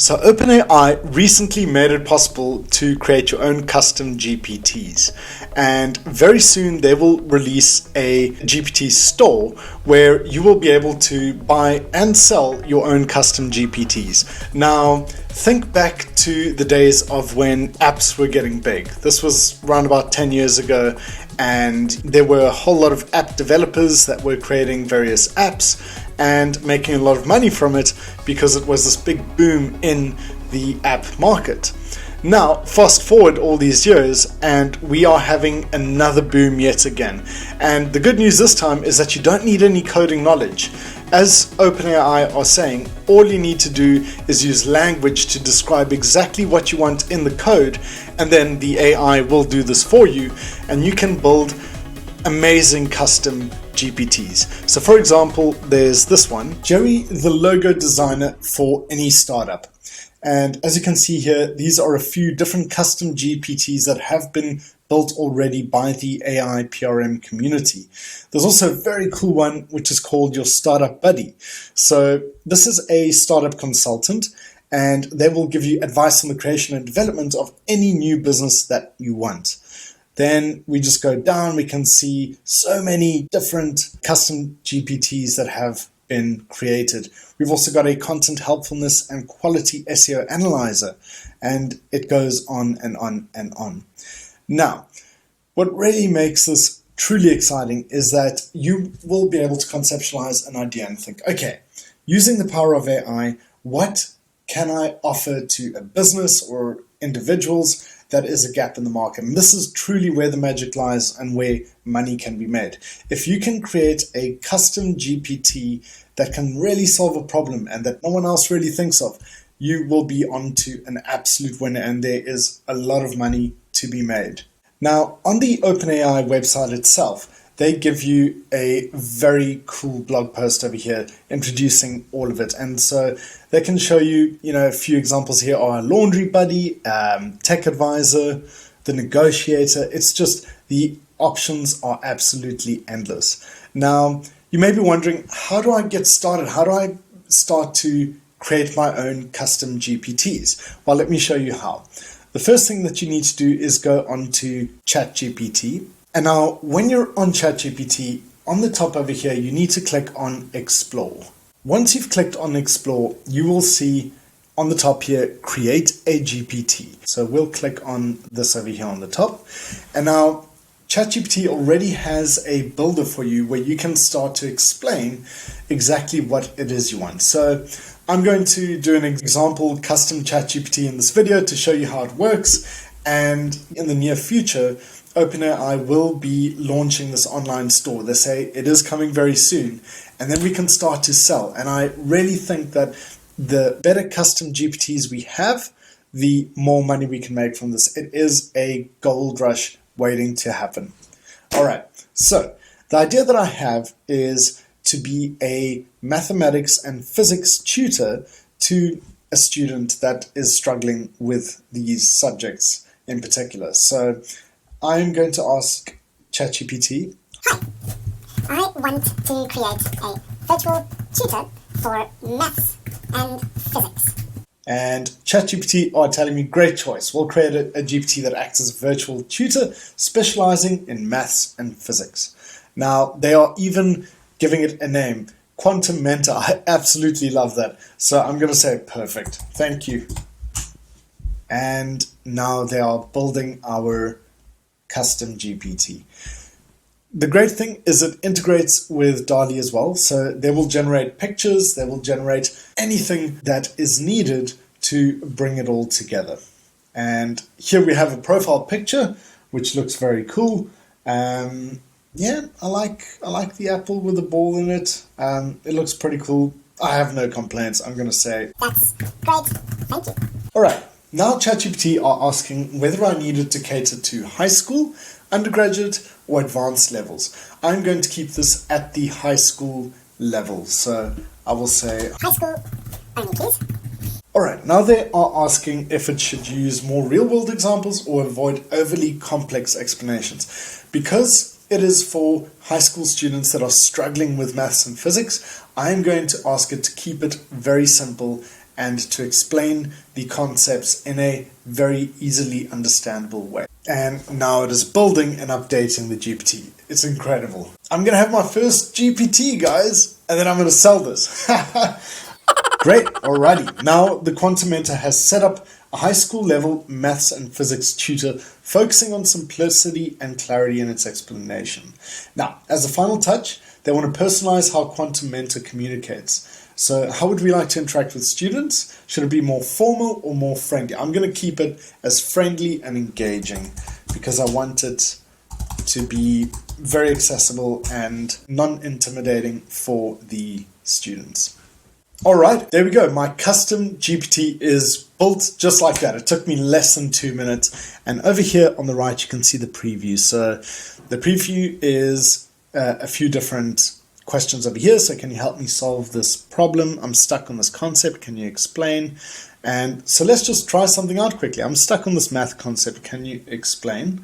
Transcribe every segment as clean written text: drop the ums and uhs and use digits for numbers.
So OpenAI recently made it possible to create your own custom GPTs, and very soon they will release a GPT store where you will be able to buy and sell your own custom GPTs. Now, think back to the days of when apps were getting big. This was around about 10 years ago, and there were a whole lot of app developers that were creating various apps and making a lot of money from it because it was this big boom in the app market. Now, fast forward all these years, and we are having another boom yet again. And the good news this time is that you don't need any coding knowledge. As OpenAI are saying, all you need to do is use language to describe exactly what you want in the code, and then the AI will do this for you, and you can build amazing custom GPTs. So for example, there's this one, Jerry, the logo designer for any startup. And as you can see here, these are a few different custom GPTs that have been built already by the AI PRM community. There's also a very cool one, which is called your Startup Buddy. So this is a startup consultant, and they will give you advice on the creation and development of any new business that you want. Then we just go down, we can see so many different custom GPTs that have been created. We've also got a content helpfulness and quality SEO analyzer, and it goes on and on and on. Now, what really makes this truly exciting is that you will be able to conceptualize an idea and think, okay, using the power of AI, what can I offer to a business or individuals that is a gap in the market? And this is truly where the magic lies and where money can be made. If you can create a custom GPT that can really solve a problem and that no one else really thinks of, you will be on to an absolute winner, and there is a lot of money to be made. Now, on the OpenAI website itself, they give you a very cool blog post over here introducing all of it. And so they can show you, a few examples here are Laundry Buddy, Tech Advisor, the Negotiator. It's just the options are absolutely endless. Now, you may be wondering, how do I get started? How do I start to create my own custom GPTs? Well, let me show you how. The first thing that you need to do is go onto ChatGPT. And now, when you're on ChatGPT, on the top over here, you need to click on Explore. Once you've clicked on Explore, you will see on the top here, Create a GPT. So we'll click on this over here on the top. And now, ChatGPT already has a builder for you where you can start to explain exactly what it is you want. So I'm going to do an example custom ChatGPT in this video to show you how it works. And in the near future, OpenAI will be launching this online store. They say it is coming very soon, and then we can start to sell. And I really think that the better custom GPTs we have, the more money we can make from this. It is a gold rush waiting to happen. All right, so the idea that I have is to be a mathematics and physics tutor to a student that is struggling with these subjects in particular. So I'm going to ask ChatGPT. Hi, I want to create a virtual tutor for maths and physics. And ChatGPT are telling me, great choice. We'll create a GPT that acts as a virtual tutor specializing in maths and physics. Now, they are even giving it a name, Quantum Mentor. I absolutely love that. So I'm going to say perfect. Thank you. And now they are building our custom GPT. The great thing is it integrates with DALL-E as well, so they will generate pictures, they will generate anything that is needed to bring it all together. And here we have a profile picture, which looks very cool. Yeah, I like the apple with the ball in it. It looks pretty cool. I have no complaints. I'm going to say that's great. Thank you. All right. Now ChatGPT are asking whether I needed to cater to high school, undergraduate, or advanced levels. I'm going to keep this at the high school level. So I will say high school only, please. All right. Now they are asking if it should use more real-world examples or avoid overly complex explanations. Because it is for high school students that are struggling with maths and physics, I'm going to ask it to keep it very simple and to explain the concepts in a very easily understandable way. And now it is building and updating the GPT. It's incredible. I'm going to have my first GPT, guys, and then I'm going to sell this. Great, alrighty. Now the Quantum Mentor has set up a high school level maths and physics tutor focusing on simplicity and clarity in its explanation. Now, as a final touch, they want to personalize how Quantum Mentor communicates. So how would we like to interact with students? Should it be more formal or more friendly? I'm going to keep it as friendly and engaging because I want it to be very accessible and non-intimidating for the students. All right, there we go. My custom GPT is built just like that. It took me less than 2 minutes. And over here on the right, you can see the preview. So the preview is a few different questions over here. So can you help me solve this problem? I'm stuck on this concept. Can you explain? And so let's just try something out quickly. I'm stuck on this math concept. Can you explain?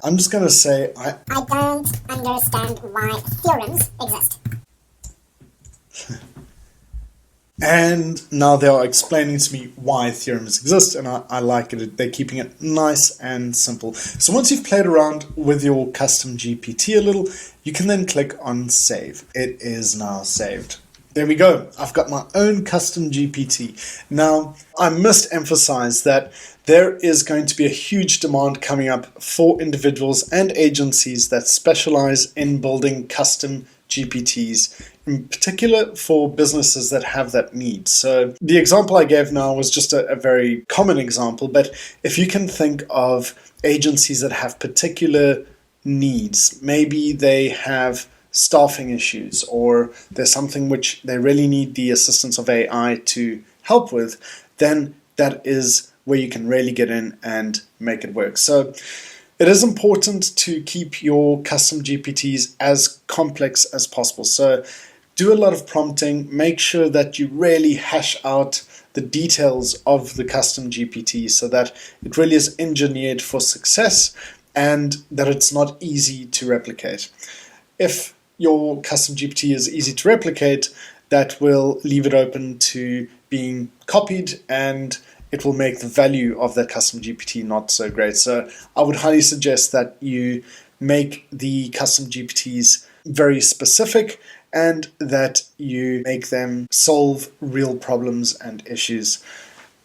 I'm just going to say, I don't understand why theorems exist. And now they are explaining to me why theorems exist, and I like it. They're keeping it nice and simple. So once you've played around with your custom GPT a little, you can then click on Save. It is now saved. There we go. I've got my own custom GPT. Now, I must emphasize that there is going to be a huge demand coming up for individuals and agencies that specialize in building custom GPTs, in particular for businesses that have that need. So the example I gave now was just a very common example, but if you can think of agencies that have particular needs, maybe they have staffing issues or there's something which they really need the assistance of AI to help with, then that is where you can really get in and make it work. So it is important to keep your custom GPTs as complex as possible. So do a lot of prompting, make sure that you really hash out the details of the custom GPT so that it really is engineered for success and that it's not easy to replicate. If your custom GPT is easy to replicate, that will leave it open to being copied and it will make the value of that custom GPT not so great. So I would highly suggest that you make the custom GPTs very specific and that you make them solve real problems and issues.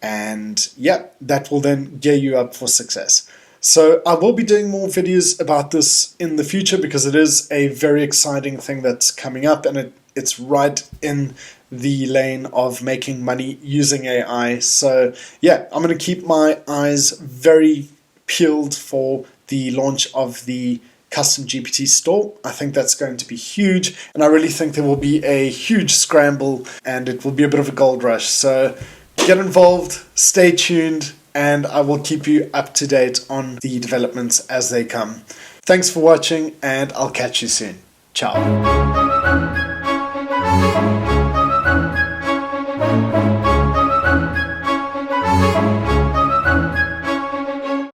And yeah, that will then gear you up for success. So I will be doing more videos about this in the future because it is a very exciting thing that's coming up and it's right in the lane of making money using AI. So yeah, I'm going to keep my eyes very peeled for the launch of the custom GPT store. I think that's going to be huge, and I really think there will be a huge scramble and it will be a bit of a gold rush. So get involved, stay tuned, and I will keep you up to date on the developments as they come. Thanks for watching, and I'll catch you soon. Ciao.